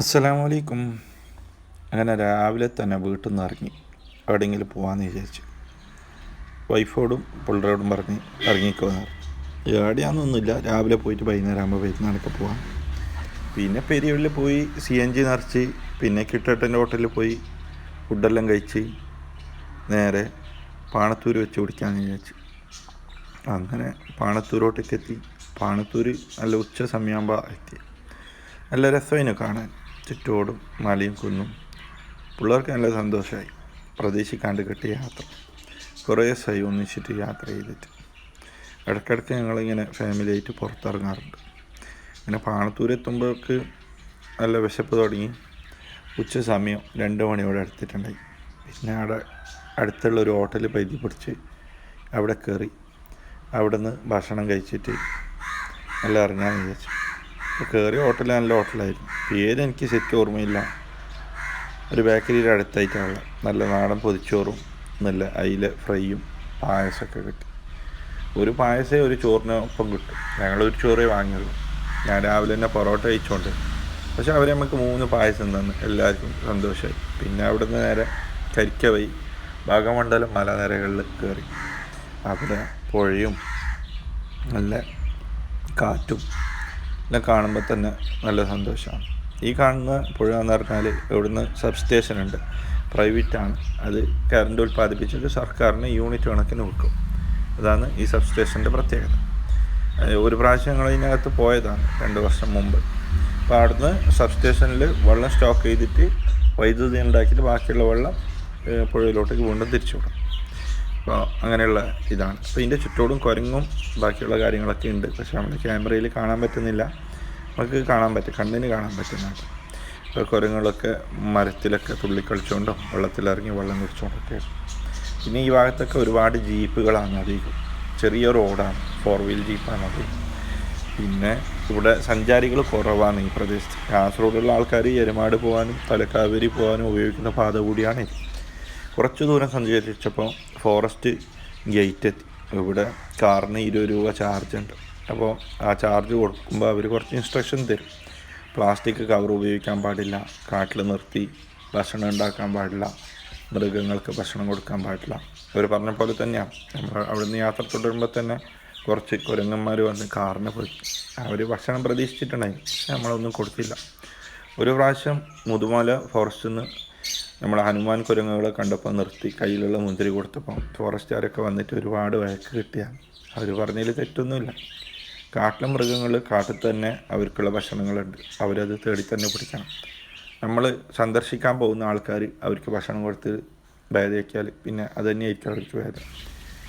അസ്സലാമു അലൈക്കും. അങ്ങനെ രാവിലെ തന്നെ വീട്ടിൽ നിന്ന് ഇറങ്ങി എവിടെയെങ്കിലും പോകാമെന്ന് വിചാരിച്ചു. വൈഫോടും പിള്ളേരോടും പറഞ്ഞ് ഇറങ്ങിക്കോന്ന്. എവിടെയാണെന്നൊന്നുമില്ല, രാവിലെ പോയിട്ട് വൈകുന്നേരം ആകുമ്പോൾ വൈകുന്നേരമൊക്കെ പോകാം. പിന്നെ പെരിയവള്ളിൽ പോയി CNG നിറച്ച്, പിന്നെ കിട്ടേട്ടൻ്റെ ഹോട്ടലിൽ പോയി ഫുഡെല്ലാം കഴിച്ച് നേരെ പാണത്തൂർ വെച്ച് കുടിക്കാമെന്ന് വിചാരിച്ചു. അങ്ങനെ പാണത്തൂരോട്ടേക്ക് എത്തി. പാണത്തൂർ നല്ല ഉച്ച സമയമാകുമ്പോൾ എത്തി. നല്ല രസമായിരുന്നു കാണാൻ, ചുറ്റോടും മലയും കുന്നും. പിള്ളേർക്ക് നല്ല സന്തോഷമായി. പ്രതീക്ഷിക്കാണ്ട് കിട്ടിയ യാത്ര. കുറേ ദിവസമായി ഒന്നിച്ചിട്ട് യാത്ര ചെയ്തിട്ട്. ഇടയ്ക്കിടയ്ക്ക് ഞങ്ങളിങ്ങനെ ഫാമിലിയായിട്ട് പുറത്തിറങ്ങാറുണ്ട്. പിന്നെ പാണത്തൂരെത്തുമ്പോഴേക്ക് നല്ല വിശപ്പ് തുടങ്ങി. ഉച്ച സമയം 2 മണിയോടെ അടുത്തിട്ടുണ്ടായി. പിന്നെ അവിടെ അടുത്തുള്ളൊരു ഹോട്ടലിൽ പൈതി പിടിച്ച് അവിടെ കയറി. അവിടെ നിന്ന് ഭക്ഷണം കഴിച്ചിട്ട് എല്ലാം ഇറങ്ങാമെന്ന് വിചാരിച്ചു. കയറിയ ഹോട്ടൽ നല്ല ഹോട്ടലായിരുന്നു. പേര് എനിക്ക് ശരിക്കും ഓർമ്മയില്ല. ഒരു ബേക്കറിയുടെ അടുത്തായിട്ടാണ്. നല്ല നാടൻ പൊതിച്ചോറും നല്ല അയില ഫ്രൈയും പായസമൊക്കെ കിട്ടി. ഒരു പായസമേ ഒരു ചോറിനൊപ്പം കിട്ടും. ഞങ്ങളൊരു ചോറേ വാങ്ങിയുള്ളൂ. ഞാൻ രാവിലെ തന്നെ പൊറോട്ട കഴിച്ചുകൊണ്ട്. പക്ഷെ അവർ നമുക്ക് 3 പായസം തന്നു. എല്ലാവർക്കും സന്തോഷമായി. പിന്നെ അവിടുന്ന് നേരെ കരിക്കവൈ ഭാഗമണ്ഡലം മലനിരകളിൽ കയറി. അവിടെ പുഴയും നല്ല കാറ്റും എല്ലാം കാണുമ്പോൾ തന്നെ നല്ല സന്തോഷമാണ്. ഈ കാണുന്ന പുഴ എന്ന് പറഞ്ഞാൽ ഇവിടുന്ന് സബ് സ്റ്റേഷനുണ്ട്, പ്രൈവറ്റാണ്. അത് കറണ്ട് ഉൽപ്പാദിപ്പിച്ചിട്ട് സർക്കാരിന് യൂണിറ്റ് കണക്കിന് വിൽക്കും. അതാണ് ഈ സബ് സ്റ്റേഷൻ്റെ പ്രത്യേകത. ഒരു പ്രാവശ്യം ഞങ്ങൾ ഇതിനകത്ത് പോയതാണ് 2 വർഷം മുമ്പ്. അപ്പോൾ അവിടുന്ന് സബ് സ്റ്റേഷനിൽ വെള്ളം സ്റ്റോക്ക് ചെയ്തിട്ട് വൈദ്യുതി ഉണ്ടാക്കിയിട്ട് ബാക്കിയുള്ള വെള്ളം പുഴയിലോട്ടേക്ക് വീണ്ടും തിരിച്ചു വിടും. അപ്പോൾ അങ്ങനെയുള്ള ഇതാണ്. അപ്പോൾ ഇതിൻ്റെ ചുറ്റോടും കുരങ്ങും ബാക്കിയുള്ള കാര്യങ്ങളൊക്കെ ഉണ്ട്. പക്ഷേ നമ്മുടെ ക്യാമറയിൽ കാണാൻ പറ്റുന്നില്ല. നമുക്ക് കാണാൻ പറ്റും, കണ്ണിന് കാണാൻ പറ്റുന്നുണ്ട്. അപ്പോൾ കുരങ്ങുകളൊക്കെ മരത്തിലൊക്കെ തുള്ളിക്കളിച്ചുകൊണ്ടോ വെള്ളത്തിലിറങ്ങി വെള്ളം കുടിച്ചുകൊണ്ടൊക്കെയാണ്. പിന്നെ ഈ ഭാഗത്തൊക്കെ ഒരുപാട് ജീപ്പുകളാണ് അധികം. ചെറിയ റോഡാണ്, 4 വീൽ ജീപ്പാണ് അത്. പിന്നെ ഇവിടെ സഞ്ചാരികൾ കുറവാണ് ഈ പ്രദേശത്ത്. കാസർഗോഡുള്ള ആൾക്കാർ എരുമാട് പോകാനും തലക്കാവേരി പോകാനും ഉപയോഗിക്കുന്ന പാത കൂടിയാണ് ഇത്. കുറച്ച് ദൂരം സഞ്ചരിച്ചപ്പോൾ ഫോറസ്റ്റ് ഗേറ്റ് എത്തി. ഇവിടെ കാറിന് 20 രൂപ ചാർജ് ഉണ്ട്. അപ്പോൾ ആ ചാർജ് കൊടുക്കുമ്പോൾ അവർ കുറച്ച് ഇൻസ്ട്രക്ഷൻ തരും. പ്ലാസ്റ്റിക് കവർ ഉപയോഗിക്കാൻ പാടില്ല, കാട്ടിൽ നിർത്തി ഭക്ഷണം ഉണ്ടാക്കാൻ പാടില്ല, മൃഗങ്ങൾക്ക് ഭക്ഷണം കൊടുക്കാൻ പാടില്ല. അവർ പറഞ്ഞ പോലെ തന്നെയാണ്. നമ്മൾ അവിടുന്ന് യാത്ര തുടരുമ്പോൾ തന്നെ കുറച്ച് കുരങ്ങന്മാർ വന്ന് കാറിന് പോയി. അവർ ഭക്ഷണം പ്രതീക്ഷിച്ചിട്ടുണ്ടായി, പക്ഷെ നമ്മളൊന്നും കൊടുത്തില്ല. ഒരു പ്രാവശ്യം മുതുമല ഫോറസ്റ്റിൽ നിന്ന് നമ്മൾ ഹനുമാൻ കുരങ്ങുകളെ കണ്ടപ്പോൾ നിർത്തി കയ്യിലുള്ള മുന്തിരി കൊടുത്തപ്പോൾ ഫോറസ്റ്റുകാരൊക്കെ വന്നിട്ട് ഒരുപാട് വഴക്ക് കിട്ടിയാണ്. അവർ പറഞ്ഞതിൽ തെറ്റൊന്നുമില്ല. കാട്ടിലെ മൃഗങ്ങൾ കാട്ടിൽ തന്നെ അവർക്കുള്ള ഭക്ഷണങ്ങളുണ്ട്. അവരത് തേടി തന്നെ പിടിക്കണം. നമ്മൾ സന്ദർശിക്കാൻ പോകുന്ന ആൾക്കാർ അവർക്ക് ഭക്ഷണം കൊടുത്ത് ഭേദയാക്കിയാൽ പിന്നെ അത് തന്നെയായിരിക്കും അവർക്ക് ഭേദം.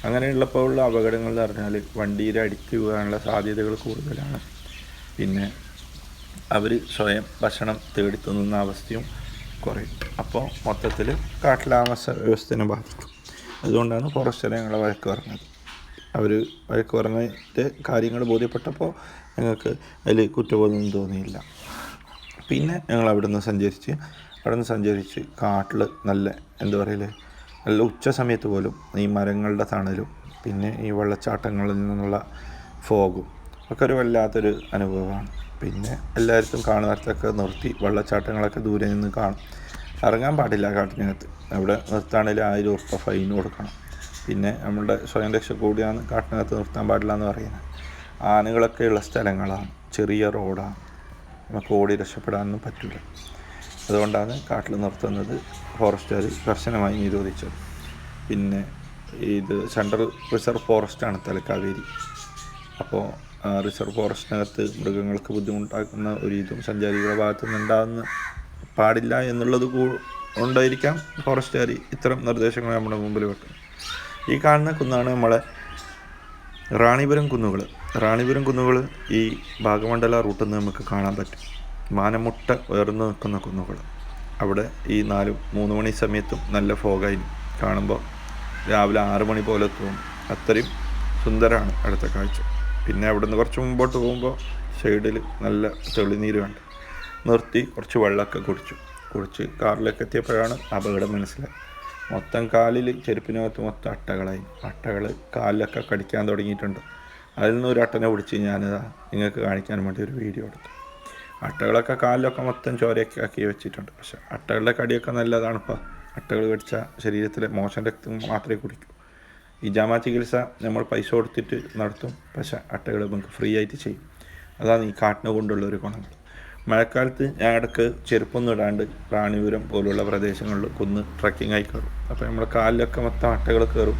അങ്ങനെയുള്ളപ്പോൾ ഉള്ള അപകടങ്ങൾ എന്ന് പറഞ്ഞാൽ വണ്ടിയിൽ അടിച്ചു പോകാനുള്ള സാധ്യതകൾ കൂടുതലാണ്. പിന്നെ അവർ സ്വയം ഭക്ഷണം തേടി തിന്നുന്ന അവസ്ഥയും കുറയും. അപ്പോൾ മൊത്തത്തിൽ കാട്ടിലാമസ വ്യവസ്ഥയെ ബാധിക്കും. അതുകൊണ്ടാണ് ഫോറസ്റ്റുകാരെ ഞങ്ങളെ വഴക്ക് പറഞ്ഞത്. അവർ വഴക്ക് പറഞ്ഞിട്ട് കാര്യങ്ങൾ ബോധ്യപ്പെട്ടപ്പോൾ ഞങ്ങൾക്ക് അതിൽ കുറ്റബോധമൊന്നും തോന്നിയില്ല. പിന്നെ ഞങ്ങൾ അവിടെ നിന്ന് സഞ്ചരിച്ച് കാട്ടിൽ നല്ല എന്താ പറയല്, നല്ല ഉച്ച സമയത്ത് പോലും ഈ മരങ്ങളുടെ തണലും പിന്നെ ഈ വെള്ളച്ചാട്ടങ്ങളിൽ നിന്നുള്ള ഫോഗും ഒക്കെ ഒരു വല്ലാത്തൊരു അനുഭവമാണ്. പിന്നെ എല്ലാവർക്കും കാണുന്നിടത്തൊക്കെ നിർത്തി വെള്ളച്ചാട്ടങ്ങളൊക്കെ ദൂരെ നിന്ന് കാണും. ഇറങ്ങാൻ പാടില്ല കാട്ടിനകത്ത്. അവിടെ നിർത്താണെങ്കിൽ 1000 രൂപ ഫൈൻ കൊടുക്കണം. പിന്നെ നമ്മളുടെ സ്വയം രക്ഷ കൂടിയാണ് കാട്ടിനകത്ത് നിർത്താൻ പാടില്ല എന്ന് പറയുന്നത്. ആനകളൊക്കെ ഉള്ള സ്ഥലങ്ങളാണ്, ചെറിയ റോഡാണ്, നമുക്ക് ഓടി രക്ഷപ്പെടാനൊന്നും പറ്റില്ല. അതുകൊണ്ടാണ് കാട്ടിൽ നിർത്തുന്നത് ഫോറസ്റ്റുകാർ കർശനമായി നിരോധിച്ചത്. പിന്നെ ഇത് സെൻട്രൽ റിസർവ് ഫോറസ്റ്റാണ് തലക്കാവേരി. അപ്പോൾ റിസർവ് ഫോറസ്റ്റിനകത്ത് മൃഗങ്ങൾക്ക് ബുദ്ധിമുട്ടാക്കുന്ന ഒരു ഇതും സഞ്ചാരികളുടെ ഭാഗത്തു നിന്നുണ്ടാകുന്ന പാടില്ല എന്നുള്ളത് കൊണ്ടായിരിക്കാം ഫോറസ്റ്റുകാർ ഇത്തരം നിർദ്ദേശങ്ങൾ നമ്മുടെ മുമ്പിൽ വെക്കുന്നത്. ഈ കാണുന്ന കുന്നാണ് നമ്മളെ റാണിപുരം കുന്നുകൾ. ഈ ഭാഗമണ്ഡല റൂട്ടിൽ നിന്ന് നമുക്ക് കാണാൻ പറ്റും. മാനമുട്ട ഉയർന്നു നിൽക്കുന്ന കുന്നുകൾ. അവിടെ ഈ 3 മണി സമയത്തും നല്ല ഫോഗായി കാണുമ്പോൾ രാവിലെ 6 മണി പോലെ തോന്നും. അത്രയും സുന്ദരമാണ് അടുത്ത കാഴ്ച. പിന്നെ അവിടെ നിന്ന് കുറച്ച് മുമ്പോട്ട് പോകുമ്പോൾ സൈഡിൽ നല്ല തെളിനീര് കണ്ട് നിർത്തി കുറച്ച് വെള്ളമൊക്കെ കുടിച്ച് കാറിലേക്ക് എത്തിയപ്പോഴാണ് അപകടം മനസ്സിലായി. മൊത്തം കാലിൽ ചെരുപ്പിനകത്ത് മൊത്തം അട്ടകൾ കാലിലൊക്കെ കടിക്കാൻ തുടങ്ങിയിട്ടുണ്ട്. അതിൽ നിന്ന് ഒരു അട്ടനെ പിടിച്ച് ഞാനിതാ നിങ്ങൾക്ക് കാണിക്കാൻ വേണ്ടി ഒരു വീഡിയോ എടുത്തു. അട്ടകളൊക്കെ കാലിലൊക്കെ മൊത്തം ചോരയൊക്കെ ആക്കി വെച്ചിട്ടുണ്ട്. പക്ഷെ അട്ടകളുടെ കടിയൊക്കെ നല്ലതാണ്. ഇപ്പോൾ അട്ടകൾ കടിച്ച ശരീരത്തിലെ മോശം രക്തം മാത്രമേ കുടിക്കൂ. ഇജാമ ചികിത്സ നമ്മൾ പൈസ കൊടുത്തിട്ട് നടത്തും, പക്ഷെ അട്ടകൾ നമുക്ക് ഫ്രീ ആയിട്ട് ചെയ്യും. അതാണ് ഈ കാട്ടിനെ കൊണ്ടുള്ള ഒരു ഗുണങ്ങൾ. മഴക്കാലത്ത് ഞാൻ ഇടയ്ക്ക് ചെരുപ്പൊന്നും ഇടാണ്ട് റാണിപുരം പോലുള്ള പ്രദേശങ്ങളിൽ കുന്ന് ട്രക്കിംഗ് ആയി കയറും. അപ്പോൾ നമ്മുടെ കാലിലൊക്കെ മൊത്തം അട്ടകൾ കയറും.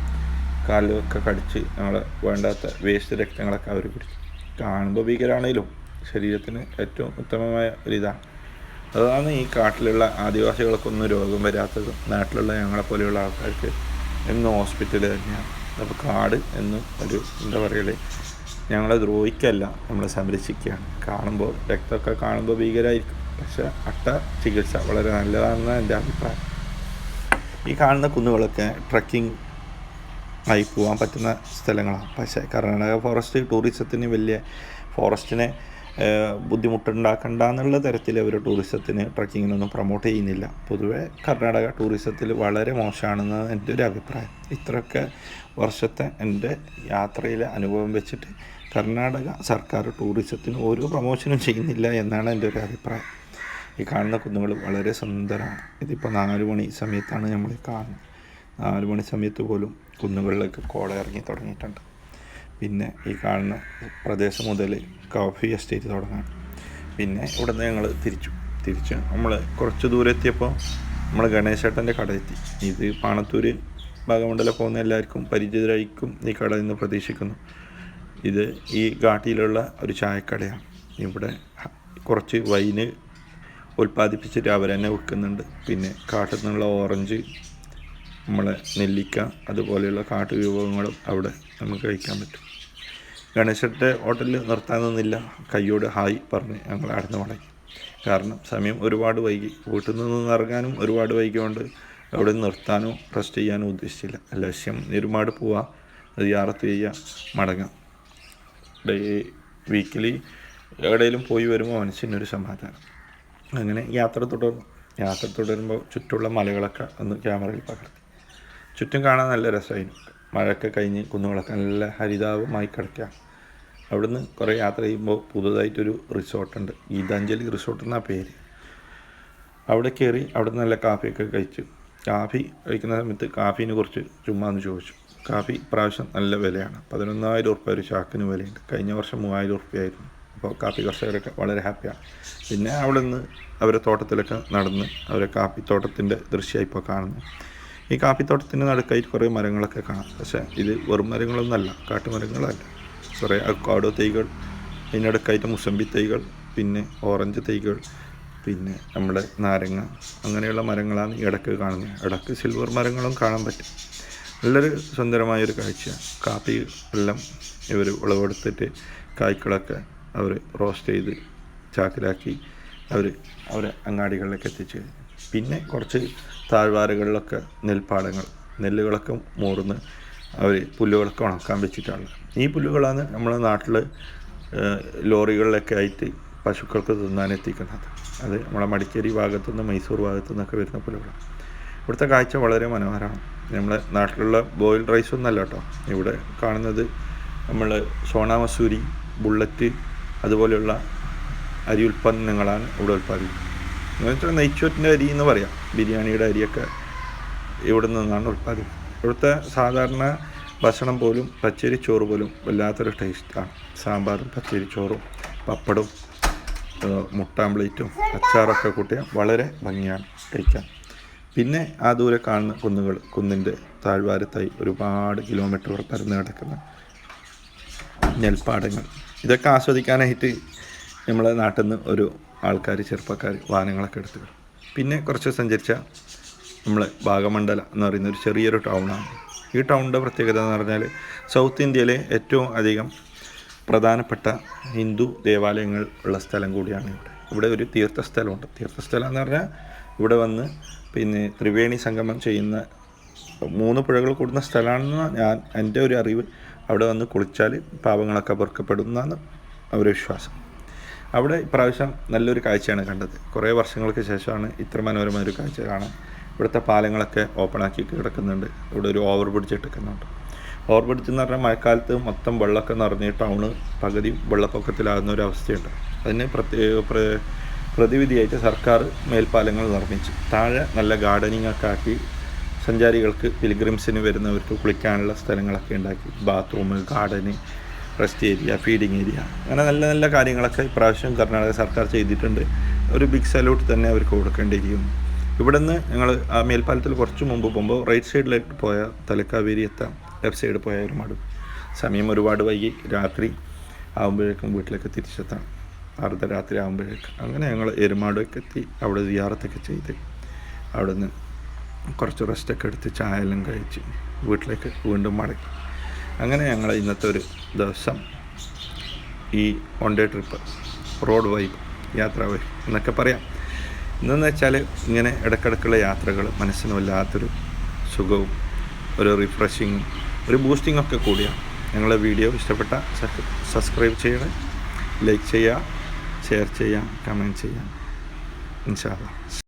കാലിലൊക്കെ കടിച്ച് നമ്മളെ വേണ്ടാത്ത വേസ്റ്റ് രക്തങ്ങളൊക്കെ അവർ കുടിക്കും. കാണുമ്പോൾ ഭീകരമാണെങ്കിലും ശരീരത്തിന് ഏറ്റവും ഉത്തമമായ ഒരിതാണ്. അതാണ് ഈ കാട്ടിലുള്ള ആദിവാസികൾക്കൊന്നും രോഗം വരാത്തത്. നാട്ടിലുള്ള ഞങ്ങളെപ്പോലെയുള്ള ആൾക്കാർക്ക് എന്നും ഹോസ്പിറ്റൽ തന്നെയാണ്. അപ്പോൾ കാട് എന്നും ഒരു എന്താ പറയല്, ഞങ്ങളെ ദ്രോഹിക്കല്ല, നമ്മളെ സംരക്ഷിക്കുകയാണ്. കാണുമ്പോൾ രക്തമൊക്കെ കാണുമ്പോൾ ഭീകരമായിരിക്കും, പക്ഷെ അട്ട ചികിത്സ വളരെ നല്ലതാണെന്നാണ് എൻ്റെ അഭിപ്രായം. ഈ കാണുന്ന കുന്നുകളൊക്കെ ട്രക്കിംഗ് ആയി പോകാൻ പറ്റുന്ന സ്ഥലങ്ങളാണ്. പക്ഷേ കർണാടക ഫോറസ്റ്റ് ടൂറിസത്തിന് വലിയ ഫോറസ്റ്റിനെ ബുദ്ധിമുട്ടുണ്ടാക്കണ്ട എന്നുള്ള തരത്തിൽ അവർ ടൂറിസത്തിന് ട്രക്കിങ്ങിനൊന്നും പ്രൊമോട്ട് ചെയ്യുന്നില്ല. പൊതുവേ കർണാടക ടൂറിസത്തിൽ വളരെ മോശമാണെന്ന് എൻ്റെ ഒരു അഭിപ്രായം. ഇത്രയൊക്കെ വർഷത്തെ എൻ്റെ യാത്രയിലെ അനുഭവം വെച്ചിട്ട് കർണാടക സർക്കാർ ടൂറിസത്തിന് ഒരു പ്രൊമോഷനും ചെയ്യുന്നില്ല എന്നാണ് എൻ്റെ ഒരു അഭിപ്രായം. ഈ കാണുന്ന കുന്നുകൾ വളരെ സുന്ദരമാണ്. ഇതിപ്പോൾ 4 മണി സമയത്താണ് നമ്മൾ കാണുന്നത്. 4 മണി സമയത്ത് പോലും കുന്നുകളിലേക്ക് കോട ഇറങ്ങി തുടങ്ങിയിട്ടുണ്ട്. പിന്നെ ഈ കാണുന്ന പ്രദേശം മുതൽ കോഫി എസ്റ്റേറ്റ് തുടങ്ങാണ്. പിന്നെ ഇവിടെ നിന്ന് ഞങ്ങൾ തിരിച്ച് നമ്മൾ കുറച്ച് ദൂരം എത്തിയപ്പോൾ നമ്മൾ ഗണേശേട്ടൻ്റെ കട എത്തി. ഇത് പാണത്തൂർ ഭാഗമണ്ഡലം പോകുന്ന എല്ലാവർക്കും പരിചിതരായിരിക്കും ഈ കട എന്ന് പ്രതീക്ഷിക്കുന്നു. ഇത് ഈ ഘാട്ടിയിലുള്ള ഒരു ചായക്കടയാണ്. ഇവിടെ കുറച്ച് വൈന് ഉൽപ്പാദിപ്പിച്ചിട്ട് അവർ തന്നെ വിൽക്കുന്നുണ്ട്. പിന്നെ കാട്ടിൽ നിന്നുള്ള ഓറഞ്ച്, നമ്മളെ നെല്ലിക്ക, അതുപോലെയുള്ള കാട്ടു വിഭവങ്ങളും അവിടെ നമുക്ക് കഴിക്കാൻ പറ്റും. ഗണേശൻ്റെ ഹോട്ടലിൽ നിർത്താനൊന്നുമില്ല. കയ്യോട് ഹായ് പറഞ്ഞ് ഞങ്ങൾ അടന്ന് മടങ്ങി. കാരണം സമയം ഒരുപാട് വൈകി. വീട്ടിൽ നിന്ന് ഇറങ്ങാനും ഒരുപാട് വൈകിയോണ്ട് അവിടെ നിർത്താനോ റെസ്റ്റ് ചെയ്യാനോ ഉദ്ദേശിച്ചില്ല. ലക്ഷ്യം ഒരുപാട് പോവുക, സിയാറത്ത് ചെയ്യുക, മടങ്ങാം. വീക്കിലി എവിടെയെങ്കിലും പോയി വരുമ്പോൾ മനസ്സിനൊരു സമാധാനം. അങ്ങനെ യാത്ര തുടരുമ്പോൾ ചുറ്റുമുള്ള മലകളൊക്കെ ഒന്ന് ക്യാമറയിൽ പകർത്തി. ചുറ്റും കാണാൻ നല്ല രസമായിരുന്നു. മഴയൊക്കെ കഴിഞ്ഞ് കുന്നുകളൊക്കെ നല്ല ഹരിതാപമായി കിടക്കുകയാണ്. അവിടുന്ന് കുറേ യാത്ര ചെയ്യുമ്പോൾ പുതുതായിട്ടൊരു റിസോർട്ടുണ്ട്, ഗീതാഞ്ജലി റിസോർട്ട് എന്നാണ് പേര്. അവിടെ കയറി അവിടെ നല്ല കാപ്പിയൊക്കെ കഴിച്ചു. കാപ്പി കഴിക്കുന്ന സമയത്ത് കാഫീനെ കുറിച്ച് ചുമ്മാ ഒന്ന് ചോദിച്ചു. കാപ്പി പ്രാവശ്യം നല്ല വിലയാണ്. 11,000 ഉറുപ്പ്യ ഒരു ചാക്കിന് വിലയുണ്ട്. കഴിഞ്ഞ വർഷം 3,000 ഉറുപ്പ്യായിരുന്നു. അപ്പോൾ കാപ്പി കർഷകരൊക്കെ വളരെ ഹാപ്പിയാണ്. പിന്നെ അവിടെ നിന്ന് അവരെ തോട്ടത്തിലൊക്കെ നടന്ന് അവരെ കാപ്പിത്തോട്ടത്തിൻ്റെ ദൃശ്യമായി ഇപ്പോൾ കാണുന്നു. ഈ കാപ്പിത്തോട്ടത്തിൻ്റെ നടുക്കായിട്ട് കുറേ മരങ്ങളൊക്കെ കാണാം. പക്ഷേ ഇത് വെറും മരങ്ങളൊന്നുമല്ല, കാട്ടുമരങ്ങളല്ല. കുറേ അവക്കാഡോ തൈകൾ, ഇതിനടുക്കായിട്ട് മുസമ്പി തൈകൾ, പിന്നെ ഓറഞ്ച് തൈകൾ, പിന്നെ നമ്മുടെ നാരങ്ങ, അങ്ങനെയുള്ള മരങ്ങളാണ് ഈ ഇടയ്ക്ക് കാണുന്നത്. ഇടയ്ക്ക് സിൽവർ മരങ്ങളും കാണാൻ പറ്റും. നല്ലൊരു സുന്ദരമായൊരു കാഴ്ച. കാപ്പി എല്ലാം ഇവർ വിളവെടുത്തിട്ട് കായ്ക്കളൊക്കെ അവർ റോസ്റ്റ് ചെയ്ത് ചാക്കിലാക്കി അവരെ അങ്ങാടികളിലേക്ക് എത്തിച്ച്. പിന്നെ കുറച്ച് താഴ്വാരകളിലൊക്കെ നെൽപ്പാടങ്ങൾ, നെല്ലുകളൊക്കെ മൂർന്ന് അവർ പുല്ലുകളൊക്കെ ഉണക്കാൻ വെച്ചിട്ടാണ്. ഈ പുല്ലുകളാണ് നമ്മുടെ നാട്ടിൽ ലോറികളിലൊക്കെ ആയിട്ട് പശുക്കൾക്ക് തിന്നാനെത്തിക്കുന്നത്. അത് നമ്മളെ മടിക്കേരി ഭാഗത്തുനിന്ന് മൈസൂർ ഭാഗത്തു നിന്നൊക്കെ വരുന്ന പുല്ലുകളാണ്. ഇവിടുത്തെ കാഴ്ച വളരെ മനോഹരമാണ്. നമ്മളെ നാട്ടിലുള്ള ബോയിൽഡ് റൈസ് ഒന്നല്ല കേട്ടോ. ഇവിടെ കാണുന്നത് നമ്മൾ സോണ മസൂരി, ബുള്ളറ്റ്, അതുപോലെയുള്ള അരി ഉൽപ്പന്നങ്ങളാണ് ഇവിടെ ഉൽപ്പാദിപ്പിക്കുന്നത്. എന്ന് വെച്ചാൽ നെയ്ച്ചോറ്റിൻ്റെ അരി എന്ന് പറയാം. ബിരിയാണിയുടെ അരിയൊക്കെ ഇവിടെ നിന്നാണ് ഉൽപ്പാദിപ്പിക്കുന്നത്. ഇവിടുത്തെ സാധാരണ ഭക്ഷണം പോലും, പച്ചരിച്ചോറ് പോലും വല്ലാത്തൊരു ടേസ്റ്റാണ്. സാമ്പാറും പച്ചരിച്ചോറും പപ്പടവും മുട്ട ആംപ്ലേറ്റും അച്ചാറൊക്കെ കൂട്ടിയാൽ വളരെ ഭംഗിയാണ് കഴിക്കാൻ. പിന്നെ ആ ദൂരെ കാണുന്ന കുന്നിൻ്റെ താഴ്വാരത്തായി ഒരുപാട് കിലോമീറ്റർ പരന്ന് കിടക്കുന്ന നെൽപ്പാടങ്ങൾ. ഇതൊക്കെ ആസ്വദിക്കാനായിട്ട് നമ്മളെ നാട്ടിൽ നിന്ന് ഒരു ചെറുപ്പക്കാർ വാഹനങ്ങളൊക്കെ എടുത്ത് വരും. പിന്നെ കുറച്ച് സഞ്ചരിച്ചാൽ നമ്മൾ ഭാഗമണ്ഡല എന്ന് പറയുന്ന ഒരു ചെറിയൊരു ടൗണാണ്. ഈ ടൗണിൻ്റെ പ്രത്യേകത എന്ന് പറഞ്ഞാൽ സൗത്ത് ഇന്ത്യയിലെ ഏറ്റവും അധികം പ്രധാനപ്പെട്ട ഹിന്ദു ദേവാലയങ്ങൾ ഉള്ള സ്ഥലം കൂടിയാണ് ഇവിടെ ഒരു തീർത്ഥസ്ഥലമുണ്ട്. തീർത്ഥസ്ഥലം എന്ന് പറഞ്ഞാൽ ഇവിടെ വന്ന് പിന്നെ ത്രിവേണി സംഗമം ചെയ്യുന്ന 3 പുഴകൾ കൂടുന്ന സ്ഥലമാണെന്ന് എൻ്റെ ഒരു അറിവ്. അവിടെ വന്ന് കുളിച്ചാൽ പാപങ്ങളൊക്കെ പൊറുക്കപ്പെടുന്നതാണ് അവരുടെ വിശ്വാസം. അവിടെ ഇപ്രാവശ്യം നല്ലൊരു കാഴ്ചയാണ് കണ്ടത്. കുറേ വർഷങ്ങൾക്ക് ശേഷമാണ് ഇത്ര മനോഹരമായൊരു കാഴ്ച കാണാൻ. ഇവിടുത്തെ പാലങ്ങളൊക്കെ ഓപ്പണാക്കി കിടക്കുന്നുണ്ട്. ഇവിടെ ഒരു ഓവർ ബ്രിഡ്ജ് എടുക്കുന്നുണ്ട്. ഓവർബ്രിഡ്ജ് എന്ന് പറഞ്ഞാൽ മഴക്കാലത്ത് മൊത്തം വെള്ളമൊക്കെ നിറഞ്ഞ് ടൗണ് പകുതി വെള്ളപ്പൊക്കത്തിലാകുന്ന ഒരു അവസ്ഥയുണ്ട്. അതിന് പ്രതിവിധിയായിട്ട് സർക്കാർ മേൽപ്പാലങ്ങൾ നിർമ്മിച്ചു. താഴെ നല്ല ഗാർഡനിങ് ഒക്കെ ആക്കി സഞ്ചാരികൾക്ക് പിൽഗ്രിംസിന് വരുന്നവർക്ക് കുളിക്കാനുള്ള സ്ഥലങ്ങളൊക്കെ ഉണ്ടാക്കി. ബാത്റൂം, ഗാർഡന്, റെസ്റ്റ് ഏരിയ, ഫീഡിങ് ഏരിയ, അങ്ങനെ നല്ല നല്ല കാര്യങ്ങളൊക്കെ ഇപ്രാവശ്യം കർണാടക സർക്കാർ ചെയ്തിട്ടുണ്ട്. ഒരു ബിഗ് സല്യൂട്ട് തന്നെ അവർക്ക് കൊടുക്കേണ്ടിയിരിക്കുന്നു. ഇവിടെ നിന്ന് ഞങ്ങൾ ആ മേൽപ്പാലത്തിൽ കുറച്ച് മുമ്പ് പോകുമ്പോൾ റൈറ്റ് സൈഡിലേക്ക് പോയ തലക്കാവേരി എത്താം, ലെഫ്റ്റ് സൈഡ് പോയ ഒരുപാട് സമയം ഒരുപാട് വൈകി. രാത്രി ആകുമ്പോഴേക്കും വീട്ടിലേക്ക് തിരിച്ചെത്താം, അർദ്ധരാത്രി ആകുമ്പോഴേക്കും. അങ്ങനെ ഞങ്ങൾ എരുമാടൊക്കെ എത്തി. അവിടെ സിയാറത്തൊക്കെ ചെയ്ത് അവിടെ നിന്ന് കുറച്ച് റെസ്റ്റൊക്കെ എടുത്ത് ചായ എല്ലാം കഴിച്ച് വീട്ടിലേക്ക് വീണ്ടും മടക്കി. അങ്ങനെ ഞങ്ങൾ ഇന്നത്തെ ഒരു ദിവസം ഈ one day trip, road vibe, യാത്രാ വൈബ് എന്നൊക്കെ പറയാം. ഇന്നെന്ന് വെച്ചാൽ ഇങ്ങനെ ഇടയ്ക്കിടയ്ക്കുള്ള യാത്രകൾ മനസ്സിന് വല്ലാത്തൊരു സുഖവും ഒരു റിഫ്രഷിങ്ങും ഒരു ബൂസ്റ്റിംഗ് ഒക്കെ കൂടിയാണ്. ഞങ്ങളുടെ വീഡിയോ ഇഷ്ടപ്പെട്ട സബ്സ്ക്രൈബ് ചെയ്യണം, ലൈക്ക് ചെയ്യുക, ഷെയർ ചെയ്യുക, കമൻറ്റ് ചെയ്യുക. ഇൻഷാ അല്ലാഹ്.